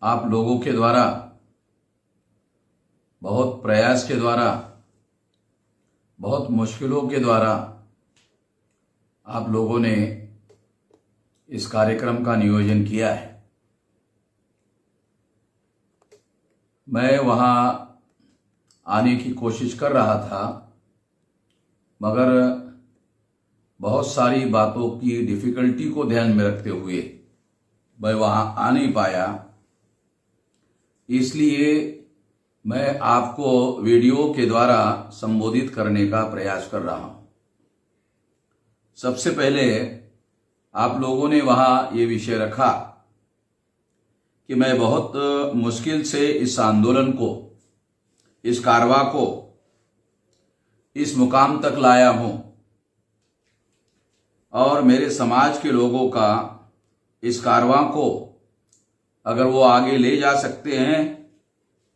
आप लोगों के द्वारा, बहुत प्रयास के द्वारा, बहुत मुश्किलों के द्वारा आप लोगों ने इस कार्यक्रम का नियोजन किया है। मैं वहाँ आने की कोशिश कर रहा था, मगर बहुत सारी बातों की डिफ़िकल्टी को ध्यान में रखते हुए मैं वहाँ आ नहीं पाया। इसलिए मैं आपको वीडियो के द्वारा संबोधित करने का प्रयास कर रहा हूँ। सबसे पहले आप लोगों ने वहाँ ये विषय रखा कि मैं बहुत मुश्किल से इस आंदोलन को, इस कारवां को इस मुकाम तक लाया हूँ और मेरे समाज के लोगों का इस कारवां को अगर वो आगे ले जा सकते हैं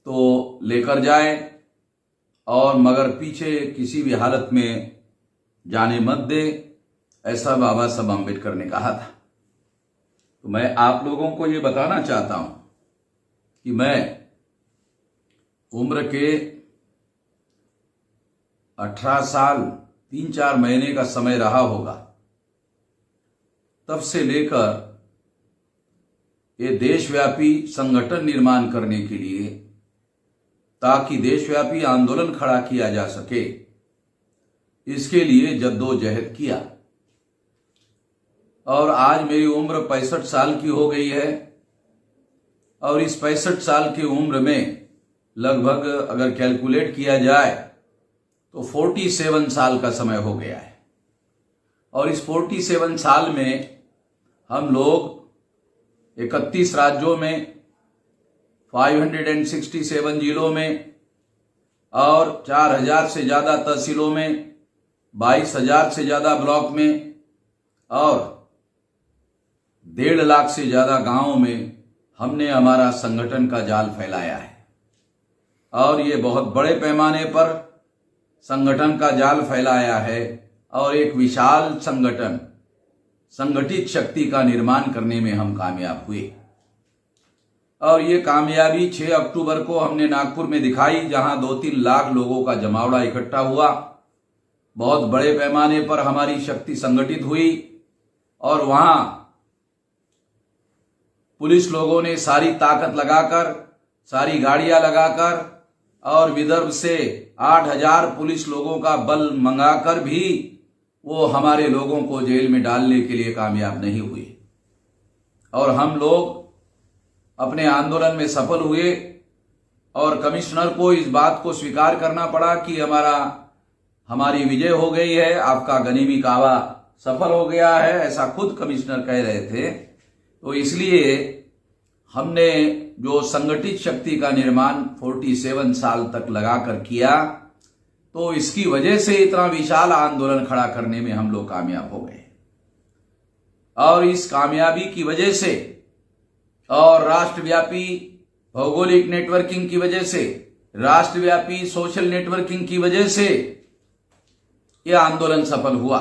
तो लेकर जाए, और मगर पीछे किसी भी हालत में जाने मत दे, ऐसा बाबा साहब अम्बेडकर ने कहा था। तो मैं आप लोगों को ये बताना चाहता हूं कि मैं उम्र के 18 साल 3-4 महीने का समय रहा होगा, तब से लेकर ये देशव्यापी संगठन निर्माण करने के लिए, ताकि देशव्यापी आंदोलन खड़ा किया जा सके, इसके लिए जद्दोजहद किया। और आज मेरी उम्र 65 साल की हो गई है, और इस 65 साल की उम्र में लगभग अगर कैलकुलेट किया जाए तो 47 साल का समय हो गया है। और इस 47 साल में हम लोग 31 राज्यों में, 567 जिलों में और 4000 से ज़्यादा तहसीलों में, 22,000 से ज़्यादा ब्लॉक में और 1.5 लाख से ज़्यादा गांवों में हमने हमारा संगठन का जाल फैलाया है। और ये बहुत बड़े पैमाने पर संगठन का जाल फैलाया है और एक विशाल संगठन, संगठित शक्ति का निर्माण करने में हम कामयाब हुए। और ये कामयाबी 6 अक्टूबर को हमने नागपुर में दिखाई, जहां 2-3 लाख लोगों का जमावड़ा इकट्ठा हुआ। बहुत बड़े पैमाने पर हमारी शक्ति संगठित हुई और वहां पुलिस लोगों ने सारी ताकत लगाकर, सारी गाड़ियां लगाकर और विदर्भ से 8,000 पुलिस लोगों का बल मंगाकर भी वो हमारे लोगों को जेल में डालने के लिए कामयाब नहीं हुए। और हम लोग अपने आंदोलन में सफल हुए और कमिश्नर को इस बात को स्वीकार करना पड़ा कि हमारी विजय हो गई है, आपका गनीमी कावा सफल हो गया है, ऐसा खुद कमिश्नर कह रहे थे। तो इसलिए हमने जो संगठित शक्ति का निर्माण 47 साल तक लगाकर किया, तो इसकी वजह से इतना विशाल आंदोलन खड़ा करने में हम लोग कामयाब हो गए। और इस कामयाबी की वजह से और राष्ट्रव्यापी भौगोलिक नेटवर्किंग की वजह से, राष्ट्रव्यापी सोशल नेटवर्किंग की वजह से यह आंदोलन सफल हुआ।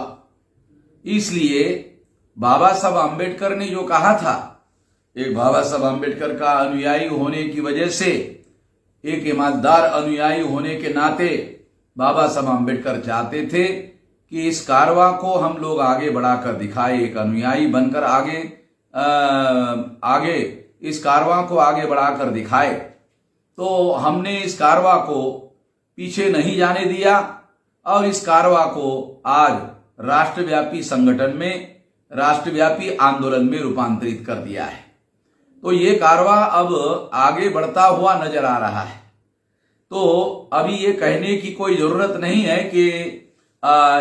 इसलिए बाबा साहब अम्बेडकर ने जो कहा था, एक बाबा साहब अम्बेडकर का अनुयायी होने की वजह से, एक ईमानदार अनुयायी होने के नाते बाबा साहब अम्बेडकर चाहते थे कि इस कारवां को हम लोग आगे बढ़ाकर दिखाए, एक अनुयायी बनकर आगे इस कारवां को आगे बढ़ाकर दिखाए। तो हमने इस कारवां को पीछे नहीं जाने दिया और इस कारवां को आज राष्ट्रव्यापी संगठन में, राष्ट्रव्यापी आंदोलन में रूपांतरित कर दिया है। तो ये कारवां अब आगे बढ़ता हुआ नजर आ रहा है। तो अभी ये कहने की कोई जरूरत नहीं है कि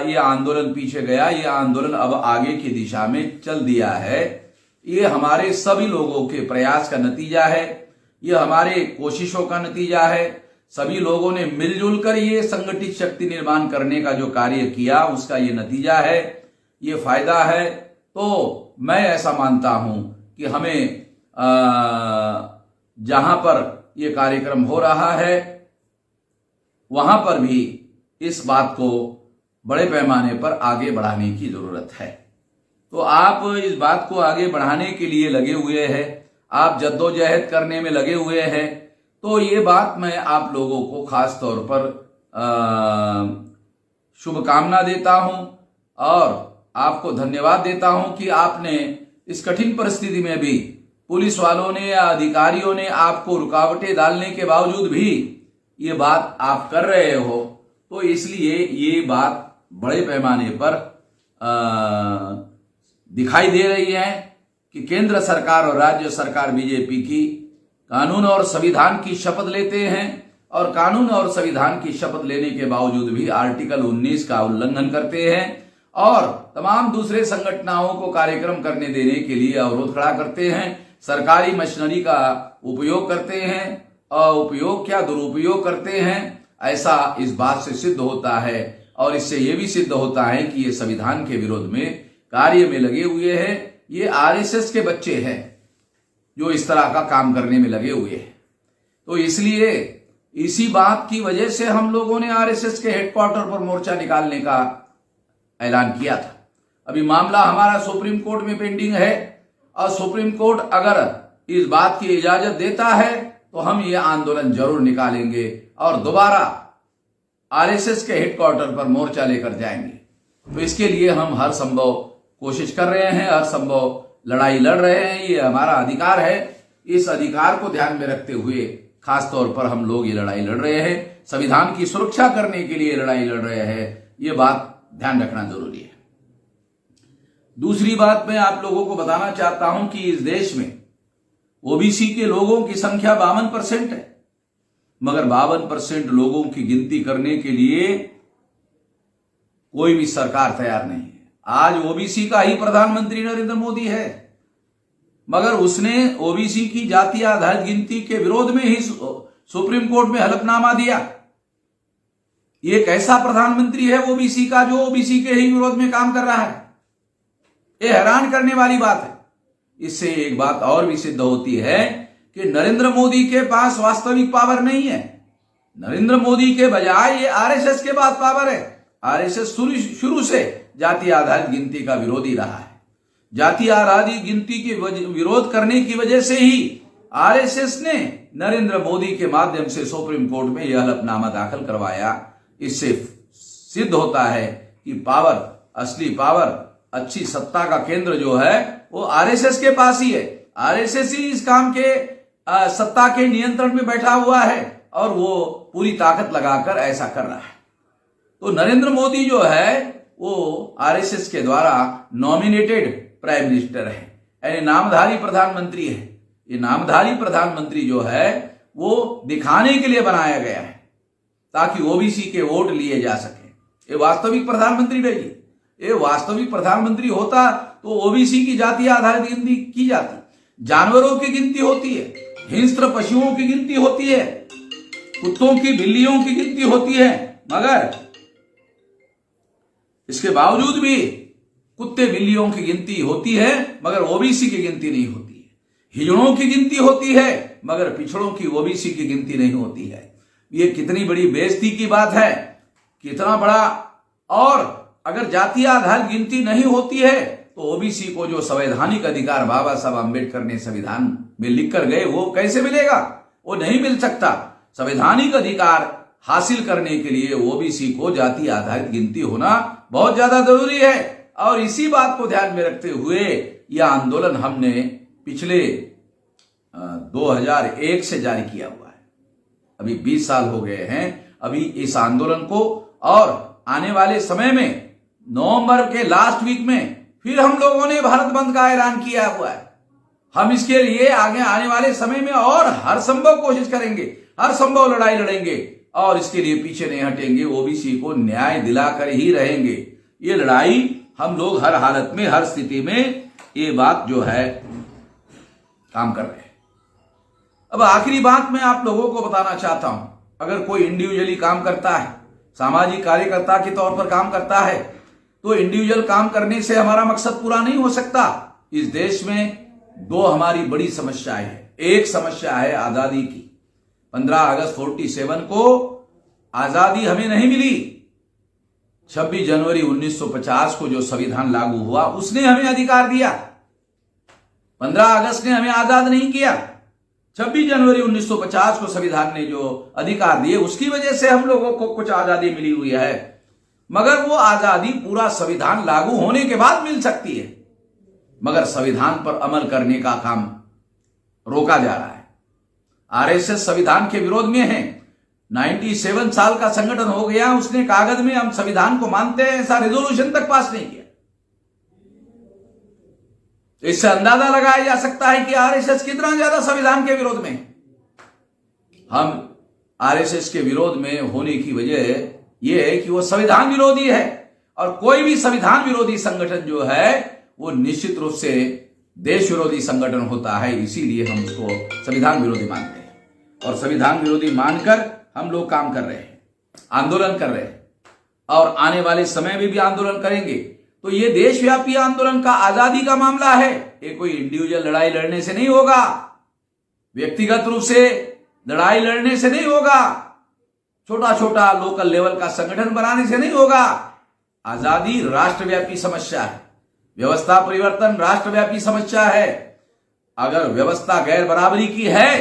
ये आंदोलन पीछे गया, ये आंदोलन अब आगे की दिशा में चल दिया है। ये हमारे सभी लोगों के प्रयास का नतीजा है, ये हमारे कोशिशों का नतीजा है। सभी लोगों ने मिलजुल कर ये संगठित शक्ति निर्माण करने का जो कार्य किया, उसका ये नतीजा है, ये फायदा है। तो मैं ऐसा मानता हूं कि हमें जहां पर ये कार्यक्रम हो रहा है वहां पर भी इस बात को बड़े पैमाने पर आगे बढ़ाने की जरूरत है। तो आप इस बात को आगे बढ़ाने के लिए लगे हुए हैं, आप जद्दोजहद करने में लगे हुए हैं। तो ये बात मैं आप लोगों को खास तौर पर शुभकामना देता हूं और आपको धन्यवाद देता हूं कि आपने इस कठिन परिस्थिति में भी पुलिस वालों ने या अधिकारियों ने आपको रुकावटें डालने के बावजूद भी ये बात आप कर रहे हो। तो इसलिए ये बात बड़े पैमाने पर दिखाई दे रही है कि केंद्र सरकार और राज्य सरकार बीजेपी की कानून और संविधान की शपथ लेते हैं और कानून और संविधान की शपथ लेने के बावजूद भी आर्टिकल 19 का उल्लंघन करते हैं और तमाम दूसरे संगठनों को कार्यक्रम करने देने के लिए अवरोध खड़ा करते हैं, सरकारी मशीनरी का उपयोग करते हैं और उपयोग क्या दुरुपयोग करते हैं। ऐसा इस बात से सिद्ध होता है और इससे यह भी सिद्ध होता है कि ये संविधान के विरोध में कार्य में लगे हुए हैं। ये आरएसएस के बच्चे हैं जो इस तरह का काम करने में लगे हुए हैं। तो इसलिए इसी बात की वजह से हम लोगों ने आरएसएस के हेडक्वार्टर पर मोर्चा निकालने का ऐलान किया था। अभी मामला हमारा सुप्रीम कोर्ट में पेंडिंग है और सुप्रीम कोर्ट अगर इस बात की इजाजत देता है तो हम ये आंदोलन जरूर निकालेंगे और दोबारा आरएसएस के हेडक्वार्टर पर मोर्चा लेकर जाएंगे। तो इसके लिए हम हर संभव कोशिश कर रहे हैं, हर संभव लड़ाई लड़ रहे हैं। ये हमारा अधिकार है। इस अधिकार को ध्यान में रखते हुए खास तौर पर हम लोग ये लड़ाई लड़ रहे हैं, संविधान की सुरक्षा करने के लिए लड़ाई लड़ रहे हैं। ये बात ध्यान रखना जरूरी है। दूसरी बात मैं आप लोगों को बताना चाहता हूं कि इस देश में ओबीसी के लोगों की संख्या 52% है, मगर 52% लोगों की गिनती करने के लिए कोई भी सरकार तैयार नहीं है। आज ओबीसी का ही प्रधानमंत्री नरेंद्र मोदी है, मगर उसने ओबीसी की जाति आधारित गिनती के विरोध में ही सुप्रीम कोर्ट में हलफनामा दिया। ये कैसा प्रधानमंत्री है ओबीसी का जो ओबीसी के ही विरोध में काम कर रहा है? ये हैरान करने वाली बात है। इससे एक बात और भी सिद्ध होती है कि नरेंद्र मोदी के पास वास्तविक पावर नहीं है। नरेंद्र मोदी के बजाय ये आरएसएस के पास पावर है। आरएसएस शुरू से जाति आधारित गिनती का विरोधी रहा है। जाति आधारित गिनती के विरोध करने की वजह से ही आरएसएस ने नरेंद्र मोदी के माध्यम से सुप्रीम कोर्ट में यह हलफनामा दाखिल करवाया। इससे सिद्ध होता है कि पावर, असली पावर, अच्छी सत्ता का केंद्र जो है वो आरएसएस के पास ही है। आरएसएस ही इस काम के सत्ता के नियंत्रण में बैठा हुआ है और वो पूरी ताकत लगाकर ऐसा कर रहा है। तो नरेंद्र मोदी जो है वो आरएसएस के द्वारा नॉमिनेटेड प्राइम मिनिस्टर है, यानी नामधारी प्रधानमंत्री है। ये नामधारी प्रधानमंत्री जो है वो दिखाने के लिए बनाया गया है ताकि ओबीसी के वोट लिए जा सके। ये वास्तविक प्रधानमंत्री नहीं। ये वास्तविक प्रधानमंत्री होता तो ओबीसी की जाति आधारित गिनती की जाती, जानवरों की गिनती होती है, हिंस्र पशुओं की गिनती होती है, कुत्तों की, बिल्लियों की गिनती होती है, मगर इसके बावजूद भी कुत्ते बिल्लियों की गिनती होती है मगर ओबीसी की गिनती नहीं होती है। हिजड़ों की गिनती होती है मगर पिछड़ों की, ओबीसी की गिनती नहीं होती है। ये कितनी बड़ी बेइज्जती की बात है, कितना बड़ा। और अगर जाति आधारित गिनती नहीं होती है तो ओबीसी को जो संवैधानिक अधिकार बाबा साहब अम्बेडकर ने संविधान में लिख कर गए वो कैसे मिलेगा? वो नहीं मिल सकता। संवैधानिक अधिकार हासिल करने के लिए ओबीसी को जाति आधारित गिनती होना बहुत ज्यादा जरूरी है। और इसी बात को ध्यान में रखते हुए यह आंदोलन हमने पिछले 2001 से जारी किया हुआ है। अभी 20 साल हो गए हैं अभी इस आंदोलन को, और आने वाले समय में नवंबर के लास्ट वीक में फिर हम लोगों ने भारत बंद का ऐलान किया हुआ है। हम इसके लिए आगे आने वाले समय में और हर संभव कोशिश करेंगे, हर संभव लड़ाई लड़ेंगे और इसके लिए पीछे नहीं हटेंगे। ओबीसी को न्याय दिलाकर ही रहेंगे। ये लड़ाई हम लोग हर हालत में, हर स्थिति में ये बात जो है काम कर रहे हैं। अब आखिरी बात मैं आप लोगों को बताना चाहता हूं, अगर कोई इंडिविजुअली काम करता है, सामाजिक कार्यकर्ता के तौर पर काम करता है, तो इंडिविजुअल काम करने से हमारा मकसद पूरा नहीं हो सकता। इस देश में दो हमारी बड़ी समस्याएं हैं। एक समस्या है आजादी की। 15 अगस्त 47 को आजादी हमें नहीं मिली। 26 जनवरी 1950 को जो संविधान लागू हुआ उसने हमें अधिकार दिया। 15 अगस्त ने हमें आजाद नहीं किया। 26 जनवरी 1950 को संविधान ने जो अधिकार दिए उसकी वजह से हम लोगों को कुछ आजादी मिली हुई है, मगर वो आजादी पूरा संविधान लागू होने के बाद मिल सकती है, मगर संविधान पर अमल करने का काम रोका जा रहा है। आरएसएस संविधान के विरोध में है। 97 साल का संगठन हो गया, उसने कागज में हम संविधान को मानते हैं ऐसा रेजोल्यूशन तक पास नहीं किया। इससे अंदाजा लगाया जा सकता है कि आरएसएस कितना ज्यादा संविधान के विरोध में है। हम आरएसएस के विरोध में होने की वजह यह है कि वो संविधान विरोधी है, और कोई भी संविधान विरोधी संगठन जो है वो निश्चित रूप से देश विरोधी संगठन होता है। इसीलिए हम उसको संविधान विरोधी मानते हैं, और संविधान विरोधी मानकर हम लोग काम कर रहे हैं, आंदोलन कर रहे हैं, और आने वाले समय में भी आंदोलन करेंगे। तो ये देशव्यापी आंदोलन का आजादी का मामला है। ये कोई इंडिविजुअल लड़ाई लड़ने से नहीं होगा, व्यक्तिगत रूप से लड़ाई लड़ने से नहीं होगा, छोटा छोटा लोकल लेवल का संगठन बनाने से नहीं होगा। आजादी राष्ट्रव्यापी समस्या है, व्यवस्था परिवर्तन राष्ट्रव्यापी समस्या है। अगर व्यवस्था गैर बराबरी की है,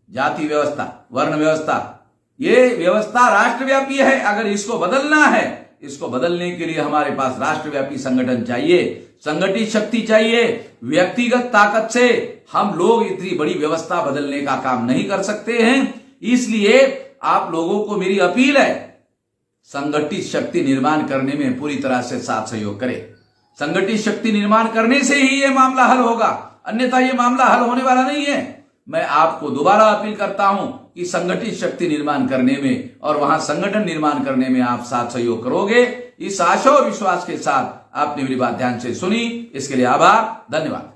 जाति व्यवस्था, वर्ण व्यवस्था, ये व्यवस्था राष्ट्रव्यापी है। अगर इसको बदलना है, इसको बदलने के लिए हमारे पास राष्ट्रव्यापी संगठन चाहिए, संगठित शक्ति चाहिए। व्यक्तिगत ताकत से हम लोग इतनी बड़ी व्यवस्था बदलने का काम नहीं कर सकते हैं। इसलिए आप लोगों को मेरी अपील है, संगठित शक्ति निर्माण करने में पूरी तरह से साथ सहयोग करें। संगठित शक्ति निर्माण करने से ही यह मामला हल होगा, अन्यथा यह मामला हल होने वाला नहीं है। मैं आपको दोबारा अपील करता हूं कि संगठित शक्ति निर्माण करने में और वहां संगठन निर्माण करने में आप साथ सहयोग करोगे। इस आशा और विश्वास के साथ आपने मेरी बात ध्यान से सुनी, इसके लिए आभार, धन्यवाद।